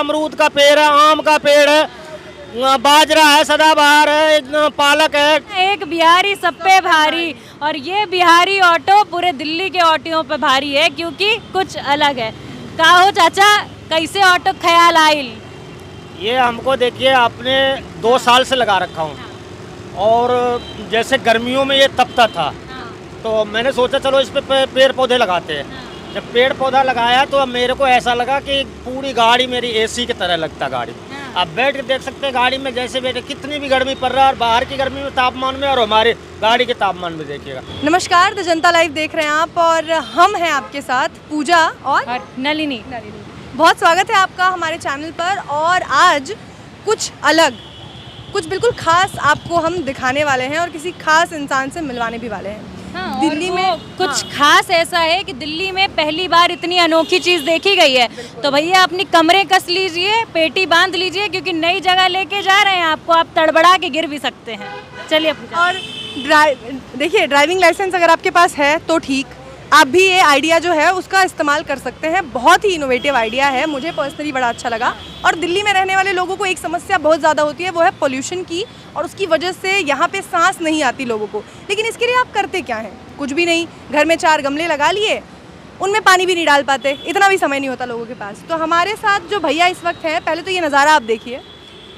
अमरूद का पेड़ है, आम का पेड़ है, बाजरा है, सदाबहार है, पालक है। एक बिहारी सब पे भारी, और ये बिहारी ऑटो पूरे दिल्ली के ऑटोओं पे भारी है क्योंकि कुछ अलग है। का हो चाचा, कैसे ऑटो ख्याल आइल? ये हमको देखिए आपने 2 साल से लगा रखा हूँ, और जैसे गर्मियों में ये तपता था तो मैंने सोचा चलो इस पे पेड़ पौधे लगाते हैं। जब पेड़ पौधा लगाया तो अब मेरे को ऐसा लगा कि पूरी गाड़ी मेरी एसी की तरह लगता गाड़ी। आप बैठ के देख सकते हैं गाड़ी में, जैसे बैठे कितनी भी गर्मी पड़ रहा है, और बाहर की गर्मी में तापमान में और हमारे गाड़ी के तापमान में देखिएगा। नमस्कार, द जनता लाइव देख रहे हैं आप, और हम हैं आपके साथ पूजा और नलिनी। बहुत स्वागत है आपका हमारे चैनल पर। और आज कुछ अलग, कुछ बिल्कुल खास आपको हम दिखाने वाले हैं और किसी खास इंसान से मिलवाने भी वाले हैं। हाँ, दिल्ली में कुछ खास ऐसा है कि दिल्ली में पहली बार इतनी अनोखी चीज देखी गई है। तो भैया अपनी कमरे कस लीजिए, पेटी बांध लीजिए, क्योंकि नई जगह लेके जा रहे हैं आपको, आप तड़बड़ा के गिर भी सकते हैं। चलिए। और देखिए, ड्राइविंग लाइसेंस अगर आपके पास है तो ठीक, आप भी ये आइडिया जो है उसका इस्तेमाल कर सकते हैं। बहुत ही इनोवेटिव आइडिया है, मुझे पर्सनली बड़ा अच्छा लगा। और दिल्ली में रहने वाले लोगों को एक समस्या बहुत ज़्यादा होती है, वो है पोल्यूशन की, और उसकी वजह से यहाँ पे सांस नहीं आती लोगों को। लेकिन इसके लिए आप करते क्या हैं? कुछ भी नहीं, घर में 4 गमले लगा लिए, उनमें पानी भी नहीं डाल पाते, इतना भी समय नहीं होता लोगों के पास। तो हमारे साथ जो भैया इस वक्त हैं, पहले तो ये नज़ारा आप देखिए,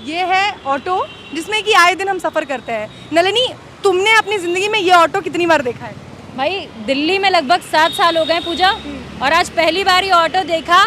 ये है ऑटो जिसमें कि आए दिन हम सफ़र करते हैं। नलिनी, तुमने अपनी ज़िंदगी में ये ऑटो कितनी बार देखा है? भाई दिल्ली में लगभग 7 साल हो गए पूजा, और आज पहली बार ये ऑटो देखा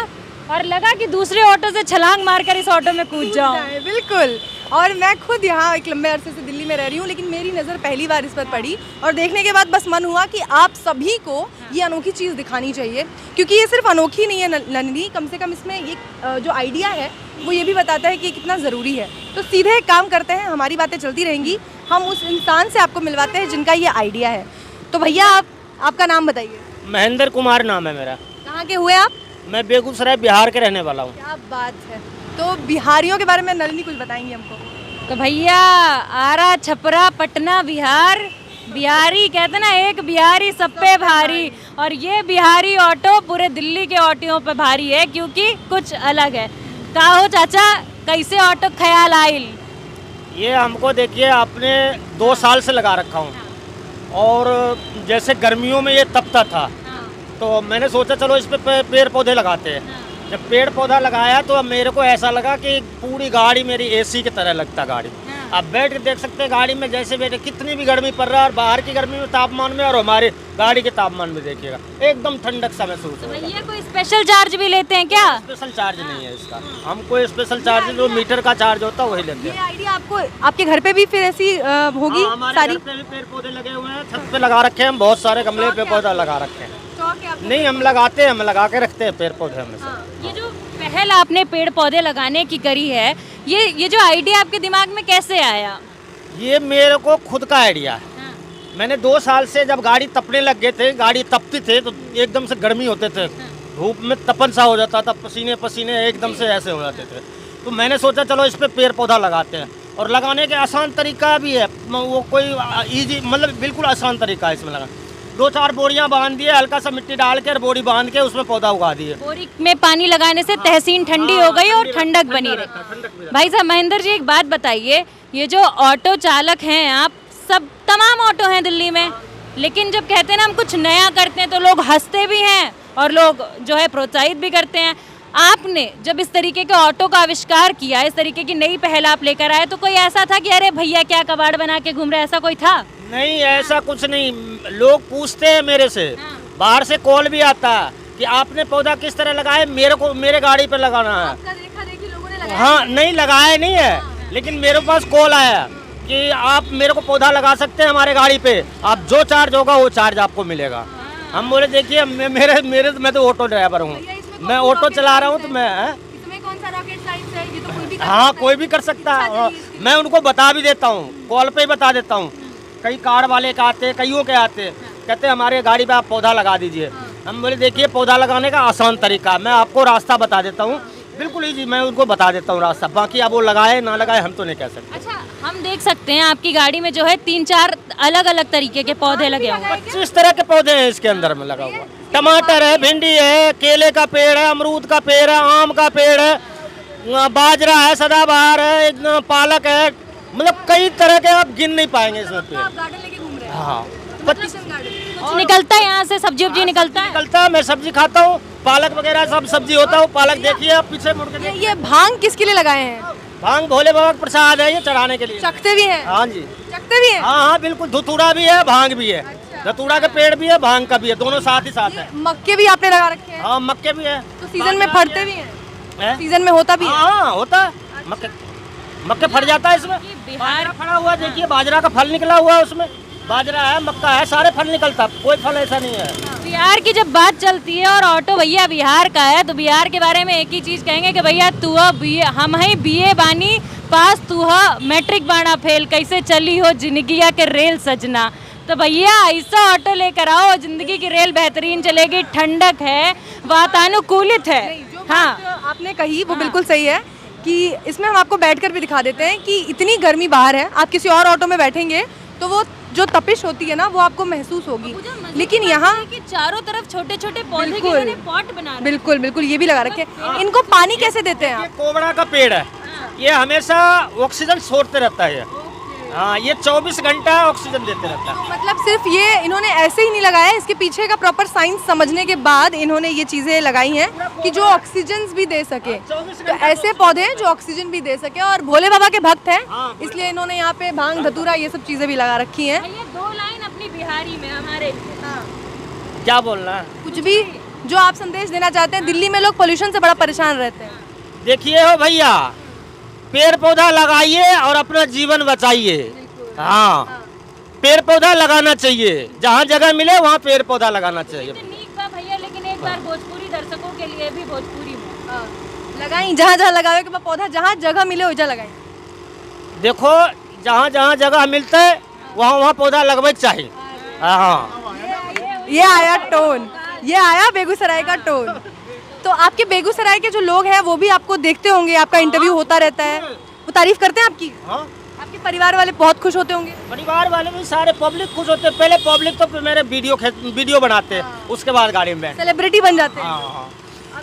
और लगा कि दूसरे ऑटो से छलांग मारकर इस ऑटो में कूद जाऊं। बिल्कुल। और मैं खुद यहाँ एक लंबे अरसे से दिल्ली में रह रही हूँ, लेकिन मेरी नज़र पहली बार इस पर पड़ी, और देखने के बाद बस मन हुआ कि आप सभी को ये अनोखी चीज़ दिखानी चाहिए, क्योंकि ये सिर्फ अनोखी नहीं है नलिनी, कम से कम इसमें ये जो आइडिया है वो ये भी बताता है कि कितना ज़रूरी है। तो सीधे एक काम करते हैं, हमारी बातें चलती रहेंगी, हम उस इंसान से आपको मिलवाते हैं जिनका ये आइडिया है। तो भैया आपका नाम बताइए। महेंद्र कुमार नाम है मेरा। कहाँ के हुए आप? मैं बेगूसराय बिहार के रहने वाला हूँ। क्या बात है। तो बिहारियों के बारे में नलिनी कुछ बताएंगी हमको? तो भैया आरा, छपरा, पटना, बिहार, बिहारी कहते ना, एक बिहारी सब पे भारी, और ये बिहारी ऑटो पूरे दिल्ली के ऑटोओं पे भारी है क्योंकि कुछ अलग है। का हो चाचा, कैसे ऑटो ख्याल आइल? ये हमको देखिए आपने 2 साल से लगा रखा हूँ, और जैसे गर्मियों में ये तपता था तो मैंने सोचा चलो इस पे पेड़ पौधे लगाते हैं। जब पेड़ पौधा लगाया तो अब मेरे को ऐसा लगा कि पूरी गाड़ी मेरी एसी की तरह लगता गाड़ी। आप बैठ के देख सकते हैं गाड़ी में, जैसे बैठे कितनी भी गर्मी पड़ रहा है, और बाहर की गर्मी में तापमान में और हमारे गाड़ी के तापमान में देखिएगा एकदम ठंडक सा महसूस होगा। भैया कोई स्पेशल चार्ज भी लेते हैं क्या? स्पेशल चार्ज नहीं है इसका, हम कोई स्पेशल चार्ज, जो मीटर का चार्ज होता है वही लेते हैं। ये आइडिया आपको आपके घर पे भी फिर ऐसी होगी? हमारे सारी घर पे भी पेड़ पौधे लगे हुए हैं, छत पे लगा रखे हैं, हम बहुत सारे गमले पे पौधा लगा रखे हैं। नहीं, हम लगाते हैं, हम लगा के रखते हैं पेड़ पौधे हमेशा। ये जो पहल आपने पेड़ पौधे लगाने की करी है, ये जो आइडिया आपके दिमाग में कैसे आया? ये मेरे को खुद का आइडिया है। मैंने 2 साल से जब गाड़ी तपने लग गए थे, गाड़ी तपती थे तो एकदम से गर्मी होते थे, धूप में तपन सा हो जाता था, पसीने पसीने एकदम से ऐसे हो जाते थे। तो मैंने सोचा चलो इस पे पेड़ पौधा लगाते हैं, और लगाने के आसान तरीका भी है, वो कोई इजी, मतलब बिल्कुल आसान तरीका है इसमें लगा। 2-4 बोरियां बांध दिए, हल्का सा मिट्टी डाल के, बोरी बांध के उसमें पौधा उगा दिए। बोरी में पानी लगाने से तहसीन ठंडी हो गई और ठंडक बनी रही। भाई साहब महेंद्र जी, एक बात बताइए, ये जो ऑटो चालक हैं आप, सब तमाम ऑटो हैं दिल्ली में, लेकिन जब कहते हैं ना हम कुछ नया करते हैं तो लोग हंसते भी हैं और लोग जो है प्रोत्साहित भी करते हैं। आपने जब इस तरीके के ऑटो का आविष्कार किया, इस तरीके की नई पहल आप लेकर आए, तो कोई ऐसा था कि अरे भैया क्या कबाड़ बना के घूम रहे, ऐसा कोई था? नहीं, ऐसा कुछ नहीं। लोग पूछते हैं मेरे से, बाहर से कॉल भी आता है कि आपने पौधा किस तरह लगाया, मेरे को मेरे गाड़ी पे लगाना है। देखा देखी लोगों ने लगाया? हाँ, नहीं लगाया नहीं है, लेकिन मेरे पास कॉल आया कि आप मेरे को पौधा लगा सकते हैं हमारे गाड़ी पे, आप जो चार्ज होगा वो चार्ज आपको मिलेगा। हम बोले देखिए मैं तो ऑटो ड्राइवर हूँ, मैं ऑटो चला रहा हूँ, तो मैं इसमें कौन सा रॉकेट साइंस है? ये तो कोई भी हाँ, कोई भी कर सकता है। मैं उनको बता भी देता हूँ, कॉल पे ही बता देता हूँ। कई कार वाले का आते, कईयों के आते, कहते हैं हमारे गाड़ी पे आप पौधा लगा दीजिए। हम बोले देखिए पौधा लगाने का आसान तरीका, मैं आपको रास्ता बता देता हूँ, बिल्कुल ईजी, मैं उनको बता देता हूँ रास्ता, बाकी अब वो लगाए ना लगाए हम तो नहीं कह सकते। अच्छा, हम देख सकते हैं आपकी गाड़ी में जो है 3-4 अलग अलग तरीके के पौधे लगे हुए हैं। 25 तरह के पौधे हैं इसके अंदर में लगा हुआ। टमाटर है, भिंडी है, केले का पेड़ है, अमरूद का पेड़ है, आम का पेड़ है, बाजरा है, सदाबहार है, पालक है, मतलब कई तरह के आप गिन नहीं पाएंगे इसमें पेड़। आप गार्डन लेके घूम रहे हैं। हाँ कुछ निकलता है यहाँ से, सब्जी वब्जी निकलता है? निकलता है, मैं सब्जी खाता हूँ, पालक वगैरह सब सब्जी होता हूँ। पालक देखिए आप पीछे मुड़ के देखिए। ये भांग किसके लिए लगाए हैं? भांग भोले बाबा का प्रसाद है, ये चढ़ाने के लिए। चखते भी हैं? हाँ जी, चखते भी हैं? हाँ हाँ बिल्कुल। धतूरा भी है, भांग भी है। धतूरा के पेड़ भी है, भांग का भी है, दोनों साथ ही साथ है। मक्के भी आपने लगा रखे हैं? हाँ मक्के भी है। तो सीजन में फटते भी हैं? हैं? सीजन में होता भी है? हाँ होता है, मक्के फट जाता है इसमें। बिहार फड़ा हुआ है, देखिए बाजरा का फल निकला हुआ है उसमें। बाजरा है, मक्का है, सारे फल निकलता, कोई फल ऐसा नहीं है। बिहार की जब बात चलती है और ऑटो भैया बिहार का है, तो बिहार के बारे में एक ही चीज कहेंगे कि भैया तू हम ही बीए बानी पास, तू मैट्रिक बाना फेल, कैसे चली हो जिंदगिया के रेल सजना। तो भैया ऐसा ऑटो लेकर आओ, जिंदगी की रेल बेहतरीन चलेगी, ठंडक है, वातानुकूलित है। हाँ, जो आपने कही वो बिल्कुल सही है कि इसमें हम आपको बैठकर भी दिखा देते हैं कि इतनी गर्मी बाहर है, आप किसी और ऑटो में बैठेंगे तो वो जो तपिश होती है ना वो आपको महसूस होगी। लेकिन यहाँ कि चारों तरफ छोटे छोटे पौधे के बिल्कुल। इन्होंने पॉट बना रखे हैं। बिल्कुल बिल्कुल ये भी लगा रखे हैं। इनको पानी कैसे देते हैं ये आप? कोबरा का पेड़ है, ये हमेशा ऑक्सीजन छोड़ते रहता है। हाँ, ये 24 घंटा ऑक्सीजन देते रहता है। मतलब सिर्फ ये इन्होंने ऐसे ही नहीं लगाया है, इसके पीछे का प्रॉपर साइंस समझने के बाद इन्होंने ये चीजें लगाई हैं कि जो ऑक्सीजन भी दे सके। तो ऐसे पौधे हैं जो ऑक्सीजन भी दे सके, और भोले बाबा के भक्त हैं इसलिए इन्होंने यहाँ पे भांग धतूरा ये सब चीजें भी लगा रखी हैं। भैया 2 लाइन अपनी बिहारी में हमारे क्या बोलना है? कुछ भी जो आप संदेश देना चाहते हैं, दिल्ली में लोग पोल्यूशन से बड़ा परेशान रहते हैं। देखिए हो भैया, पेड़ पौधा लगाइए और अपना जीवन बचाइए। हाँ, पेड़ पौधा लगाना चाहिए, जहाँ जगह मिले वहाँ पेड़ पौधा लगाना चाहिए। नीक बा भैया, लेकिन एक बार भोजपुरी दर्शकों के लिए भी भोजपुरी में लगाई जहाँ जहाँ लगावे के बाद पौधा जहाँ जगह मिले वहाँ लगाई। देखो जहाँ जहाँ जगह मिलते है वहाँ वहाँ पौधा लगवे चाहिए। हाँ, ये आया टोन, ये आया बेगूसराय का टोन। तो आपके बेगूसराय के जो लोग हैं वो भी आपको देखते होंगे, आपका इंटरव्यू होता रहता है, वो तारीफ करते हैं आपकी? हाँ, आपके परिवार वाले बहुत खुश होते होंगे? परिवार वाले भी सारे पब्लिक खुश होते हैं। पहले पब्लिक तो मेरे वीडियो बनाते हैं, उसके बाद गाड़ी में बैठ। सेलिब्रिटी बन जाते हैं। हाँ हाँ,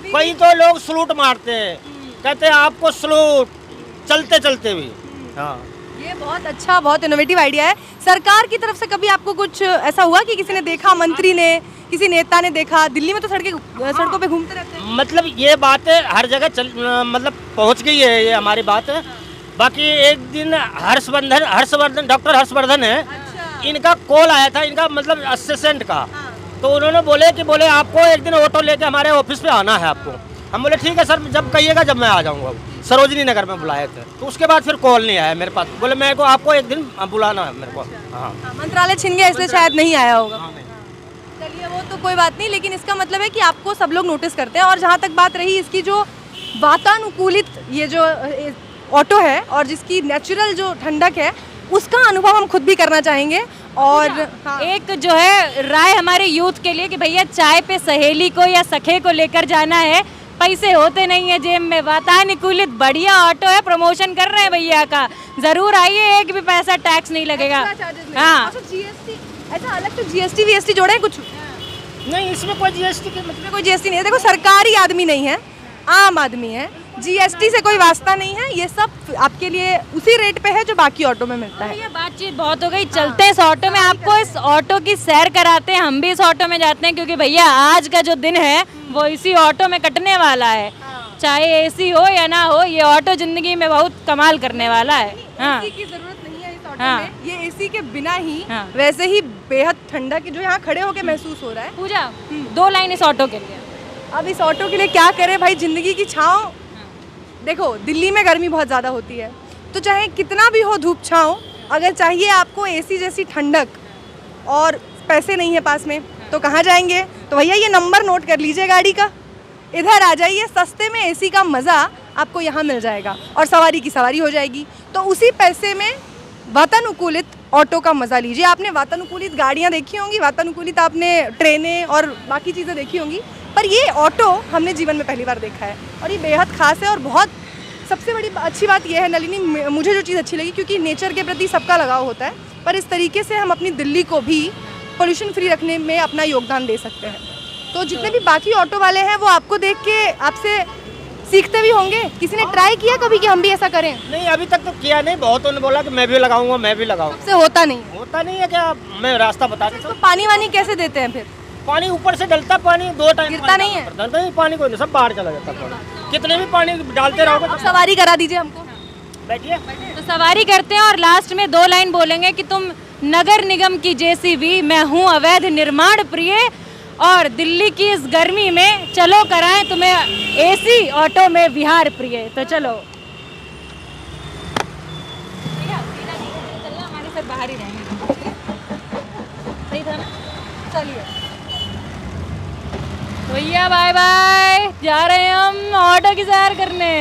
कई तो लोग सलूट मारते हैं, कहते हैं आपको सलूट, चलते चलते भी। हाँ, ये बहुत अच्छा, बहुत इनोवेटिव आइडिया है। सरकार की तरफ से कभी आपको कुछ ऐसा हुआ कि किसी ने देखा, मंत्री ने, किसी नेता ने देखा? दिल्ली में तो सड़कों पे घूमते रहते हैं। मतलब ये बातें हर जगह मतलब पहुंच गई है, ये हमारी बात है। बाकी एक दिन हर्षवर्धन डॉक्टर हर्षवर्धन है, इनका कॉल आया था, इनका मतलब असिस्टेंट का। तो उन्होंने बोले आपको एक दिन ऑटो लेके हमारे ऑफिस पे आना है आपको। हम बोले ठीक है सर, जब कहिएगा जब मैं आ जाऊंगा। सरोजनी नगर में बुलाए थे, तो उसके बाद फिर कॉल नहीं आया मेरे पास। बोले मेरे को आपको एक दिन बुलाना है मेरे को। हाँ, मंत्रालय छिन गया इसलिए शायद नहीं आया होगा। चलिए वो तो कोई बात नहीं, लेकिन इसका मतलब है कि आपको सब लोग नोटिस करते हैं। और जहाँ तक बात रही इसकी जो वातानुकूलित ये जो ऑटो है और जिसकी नेचुरल जो ठंडक है, उसका अनुभव हम खुद भी करना चाहेंगे। और हाँ, एक जो है राय हमारे यूथ के लिए कि भैया चाय पे सहेली को या सखे को लेकर जाना है, पैसे होते नहीं है जेब में, वातानुकूलित बढ़िया ऑटो है, प्रमोशन कर रहे हैं भैया का, जरूर आइए, एक भी पैसा टैक्स नहीं लगेगा। हाँ, जीएसटी ऐसा अलग तो जीएसटी वीएसटी जोड़े कुछ? नहीं, इसमें कोई जीएसटी के मतलब कोई जीएसटी नहीं है। देखो सरकारी आदमी नहीं है, आम आदमी है, जीएसटी से कोई वास्ता नहीं है। ये सब आपके लिए उसी रेट पे है जो बाकी ऑटो में मिलता है। ये बातचीत बहुत हो गई, चलते हैं इस ऑटो में, आपको इस ऑटो की सैर कराते हैं। हम भी इस ऑटो में जाते हैं क्योंकि भैया आज का जो दिन है वो इसी ऑटो में कटने वाला है। चाहे एसी हो या ना हो, ये ऑटो जिंदगी में बहुत कमाल करने वाला है। हाँ, एसी की जरूरत नहीं है इस ऑटो हाँ। में। ये एसी के बिना ही हाँ। वैसे ही बेहद ठंडा की जो यहाँ खड़े होके महसूस हो रहा है। पूजा 2 लाइन इस ऑटो के लिए। अब इस ऑटो के लिए क्या करें भाई, जिंदगी की छाँव। देखो दिल्ली में गर्मी बहुत ज़्यादा होती है, तो चाहे कितना भी हो धूप छाँव, अगर चाहिए आपको एसी जैसी ठंडक और पैसे नहीं है पास में, तो कहाँ जाएंगे? तो भैया ये नंबर नोट कर लीजिए गाड़ी का, इधर आ जाइए, सस्ते में एसी का मज़ा आपको यहाँ मिल जाएगा और सवारी की सवारी हो जाएगी। तो उसी पैसे में वातानुकूलित ऑटो का मज़ा लीजिए। आपने वातानुकूलित गाड़ियाँ देखी होंगी, वातानुकूलित आपने ट्रेनें और बाकी चीज़ें देखी होंगी, पर ये ऑटो हमने जीवन में पहली बार देखा है और ये बेहद ख़ास है। और बहुत सबसे बड़ी अच्छी बात यह है नलिनी, मुझे जो चीज़ अच्छी लगी, क्योंकि नेचर के प्रति सबका लगाव होता है, पर इस तरीके से हम अपनी दिल्ली को भी पोल्यूशन फ्री रखने में अपना योगदान दे सकते हैं। तो जितने भी बाकी ऑटो वाले हैं वो आपको देख के आपसे सीखते भी होंगे, किसी ने ट्राई किया कभी कि हम भी ऐसा करें? नहीं अभी तक तो किया नहीं, बहुत ने बोला कि मैं भी लगाऊंगा, मैं भी लगाऊंगा। से होता नहीं है। होता नहीं है क्या, मैं रास्ता बता देता तो हूँ। पानी वानी कैसे देते हैं फिर? पानी ऊपर से डलता, पानी 2 टाइम गिरता नहीं है? डलता नहीं, पानी कोई नहीं, सब बाहर चला जाता पानी। कितने भी पानी डालते रहोगे अब सवारी करा दीजिए हमको। बैठिए। तो सवारी करते हैं और लास्ट में 2 लाइन बोलेंगे कि तुम नगर निगम की जेसीबी, मैं हूँ अवैध निर्माण प्रिय, और दिल्ली की इस गर्मी में चलो कराएं तुम्हें एसी ऑटो में विहार प्रिय। तो चलो चलना, हमारे साथ बाहर ही रहेंगे। सही था ना? चलिए भैया बाय बाय, जा रहे हैं हम ऑटो की सैर करने।